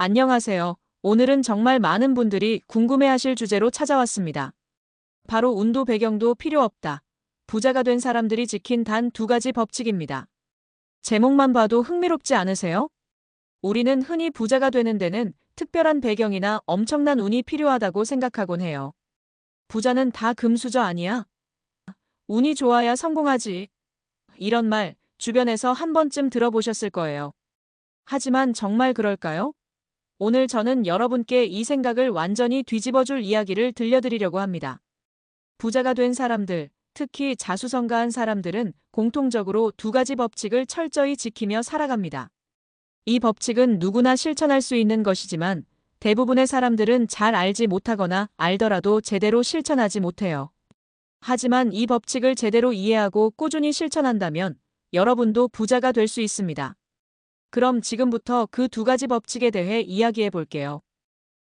안녕하세요. 오늘은 정말 많은 분들이 궁금해하실 주제로 찾아왔습니다. 바로 운도 배경도 필요 없다. 부자가 된 사람들이 지킨 단 두 가지 법칙입니다. 제목만 봐도 흥미롭지 않으세요? 우리는 흔히 부자가 되는 데는 특별한 배경이나 엄청난 운이 필요하다고 생각하곤 해요. 부자는 다 금수저 아니야? 운이 좋아야 성공하지. 이런 말 주변에서 한 번쯤 들어보셨을 거예요. 하지만 정말 그럴까요? 오늘 저는 여러분께 이 생각을 완전히 뒤집어줄 이야기를 들려드리려고 합니다. 부자가 된 사람들, 특히 자수성가한 사람들은 공통적으로 두 가지 법칙을 철저히 지키며 살아갑니다. 이 법칙은 누구나 실천할 수 있는 것이지만 대부분의 사람들은 잘 알지 못하거나 알더라도 제대로 실천하지 못해요. 하지만 이 법칙을 제대로 이해하고 꾸준히 실천한다면 여러분도 부자가 될 수 있습니다. 그럼 지금부터 그 두 가지 법칙에 대해 이야기해 볼게요.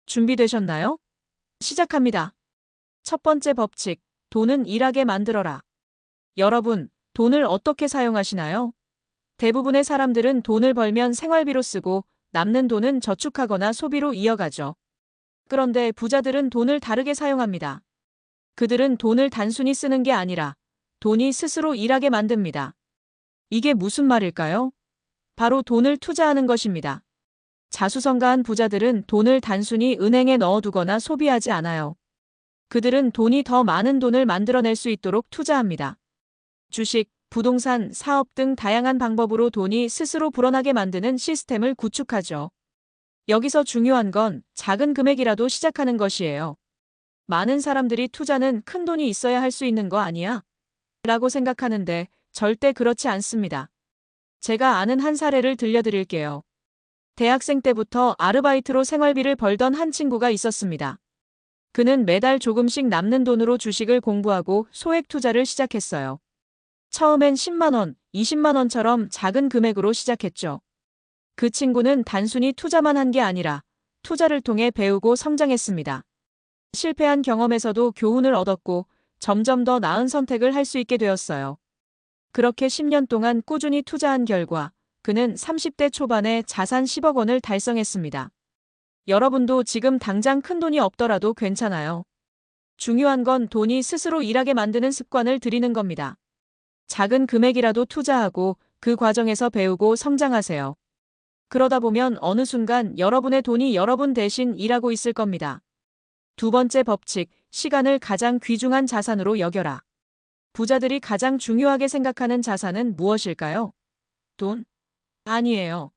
준비되셨나요? 시작합니다. 첫 번째 법칙, 돈은 일하게 만들어라. 여러분, 돈을 어떻게 사용하시나요? 대부분의 사람들은 돈을 벌면 생활비로 쓰고 남는 돈은 저축하거나 소비로 이어가죠. 그런데 부자들은 돈을 다르게 사용합니다. 그들은 돈을 단순히 쓰는 게 아니라 돈이 스스로 일하게 만듭니다. 이게 무슨 말일까요? 바로 돈을 투자하는 것입니다. 자수성가한 부자들은 돈을 단순히 은행에 넣어두거나 소비하지 않아요. 그들은 돈이 더 많은 돈을 만들어낼 수 있도록 투자합니다. 주식, 부동산, 사업 등 다양한 방법으로 돈이 스스로 불어나게 만드는 시스템을 구축하죠. 여기서 중요한 건 작은 금액이라도 시작하는 것이에요. 많은 사람들이 투자는 큰 돈이 있어야 할 수 있는 거 아니야? 라고 생각하는데 절대 그렇지 않습니다. 제가 아는 한 사례를 들려드릴게요. 대학생 때부터 아르바이트로 생활비를 벌던 한 친구가 있었습니다. 그는 매달 조금씩 남는 돈으로 주식을 공부하고 소액 투자를 시작했어요. 처음엔 10만 원, 20만 원처럼 작은 금액으로 시작했죠. 그 친구는 단순히 투자만 한 게 아니라 투자를 통해 배우고 성장했습니다. 실패한 경험에서도 교훈을 얻었고 점점 더 나은 선택을 할 수 있게 되었어요. 그렇게 10년 동안 꾸준히 투자한 결과 그는 30대 초반에 자산 10억 원을 달성했습니다. 여러분도 지금 당장 큰 돈이 없더라도 괜찮아요. 중요한 건 돈이 스스로 일하게 만드는 습관을 들이는 겁니다. 작은 금액이라도 투자하고 그 과정에서 배우고 성장하세요. 그러다 보면 어느 순간 여러분의 돈이 여러분 대신 일하고 있을 겁니다. 두 번째 법칙, 시간을 가장 귀중한 자산으로 여겨라. 부자들이 가장 중요하게 생각하는 자산은 무엇일까요? 돈? 아니에요.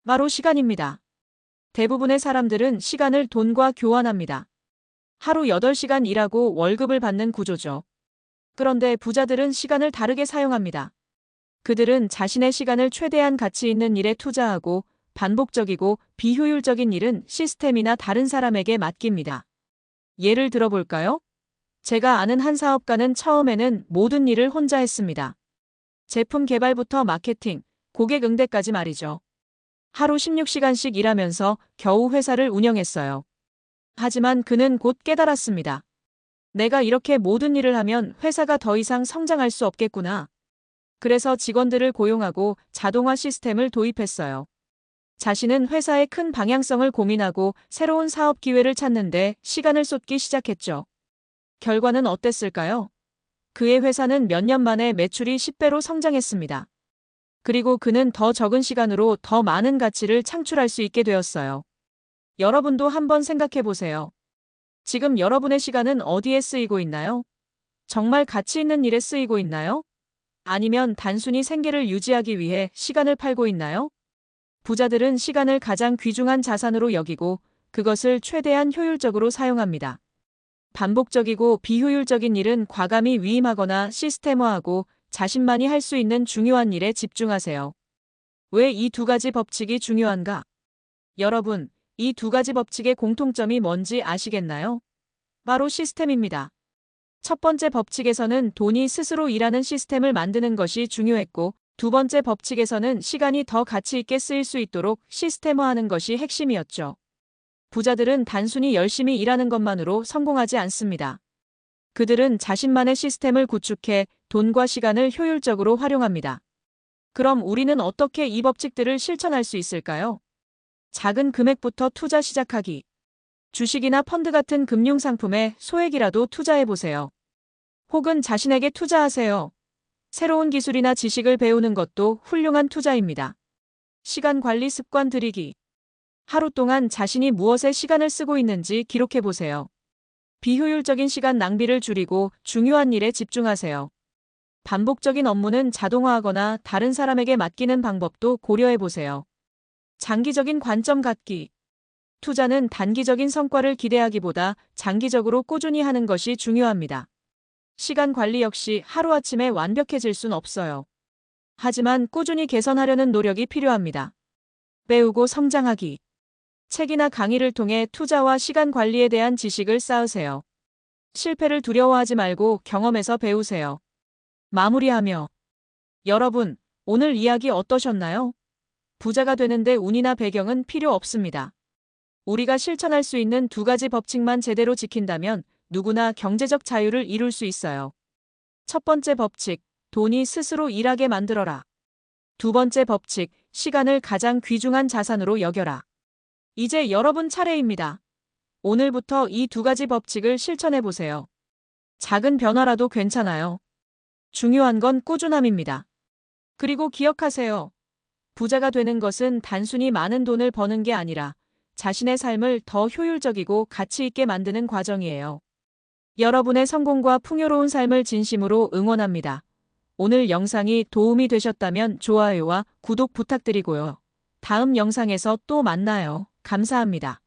바로 시간입니다. 대부분의 사람들은 시간을 돈과 교환합니다. 하루 8시간 일하고 월급을 받는 구조죠. 그런데 부자들은 시간을 다르게 사용합니다. 그들은 자신의 시간을 최대한 가치 있는 일에 투자하고 반복적이고 비효율적인 일은 시스템이나 다른 사람에게 맡깁니다. 예를 들어볼까요? 제가 아는 한 사업가는 처음에는 모든 일을 혼자 했습니다. 제품 개발부터 마케팅, 고객 응대까지 말이죠. 하루 16시간씩 일하면서 겨우 회사를 운영했어요. 하지만 그는 곧 깨달았습니다. 내가 이렇게 모든 일을 하면 회사가 더 이상 성장할 수 없겠구나. 그래서 직원들을 고용하고 자동화 시스템을 도입했어요. 자신은 회사의 큰 방향성을 고민하고 새로운 사업 기회를 찾는데 시간을 쏟기 시작했죠. 결과는 어땠을까요? 그의 회사는 몇 년 만에 매출이 10배로 성장했습니다. 그리고 그는 더 적은 시간으로 더 많은 가치를 창출할 수 있게 되었어요. 여러분도 한번 생각해 보세요. 지금 여러분의 시간은 어디에 쓰이고 있나요? 정말 가치 있는 일에 쓰이고 있나요? 아니면 단순히 생계를 유지하기 위해 시간을 팔고 있나요? 부자들은 시간을 가장 귀중한 자산으로 여기고 그것을 최대한 효율적으로 사용합니다. 반복적이고 비효율적인 일은 과감히 위임하거나 시스템화하고 자신만이 할 수 있는 중요한 일에 집중하세요. 왜 이 두 가지 법칙이 중요한가? 여러분, 이 두 가지 법칙의 공통점이 뭔지 아시겠나요? 바로 시스템입니다. 첫 번째 법칙에서는 돈이 스스로 일하는 시스템을 만드는 것이 중요했고, 두 번째 법칙에서는 시간이 더 가치 있게 쓰일 수 있도록 시스템화하는 것이 핵심이었죠. 부자들은 단순히 열심히 일하는 것만으로 성공하지 않습니다. 그들은 자신만의 시스템을 구축해 돈과 시간을 효율적으로 활용합니다. 그럼 우리는 어떻게 이 법칙들을 실천할 수 있을까요? 작은 금액부터 투자 시작하기. 주식이나 펀드 같은 금융상품에 소액이라도 투자해보세요. 혹은 자신에게 투자하세요. 새로운 기술이나 지식을 배우는 것도 훌륭한 투자입니다. 시간 관리 습관 들이기. 하루 동안 자신이 무엇에 시간을 쓰고 있는지 기록해보세요. 비효율적인 시간 낭비를 줄이고 중요한 일에 집중하세요. 반복적인 업무는 자동화하거나 다른 사람에게 맡기는 방법도 고려해보세요. 장기적인 관점 갖기. 투자는 단기적인 성과를 기대하기보다 장기적으로 꾸준히 하는 것이 중요합니다. 시간 관리 역시 하루아침에 완벽해질 순 없어요. 하지만 꾸준히 개선하려는 노력이 필요합니다. 배우고 성장하기. 책이나 강의를 통해 투자와 시간 관리에 대한 지식을 쌓으세요. 실패를 두려워하지 말고 경험에서 배우세요. 마무리하며. 여러분, 오늘 이야기 어떠셨나요? 부자가 되는데 운이나 배경은 필요 없습니다. 우리가 실천할 수 있는 두 가지 법칙만 제대로 지킨다면 누구나 경제적 자유를 이룰 수 있어요. 첫 번째 법칙, 돈이 스스로 일하게 만들어라. 두 번째 법칙, 시간을 가장 귀중한 자산으로 여겨라. 이제 여러분 차례입니다. 오늘부터 이 두 가지 법칙을 실천해 보세요. 작은 변화라도 괜찮아요. 중요한 건 꾸준함입니다. 그리고 기억하세요. 부자가 되는 것은 단순히 많은 돈을 버는 게 아니라 자신의 삶을 더 효율적이고 가치 있게 만드는 과정이에요. 여러분의 성공과 풍요로운 삶을 진심으로 응원합니다. 오늘 영상이 도움이 되셨다면 좋아요와 구독 부탁드리고요. 다음 영상에서 또 만나요. 감사합니다.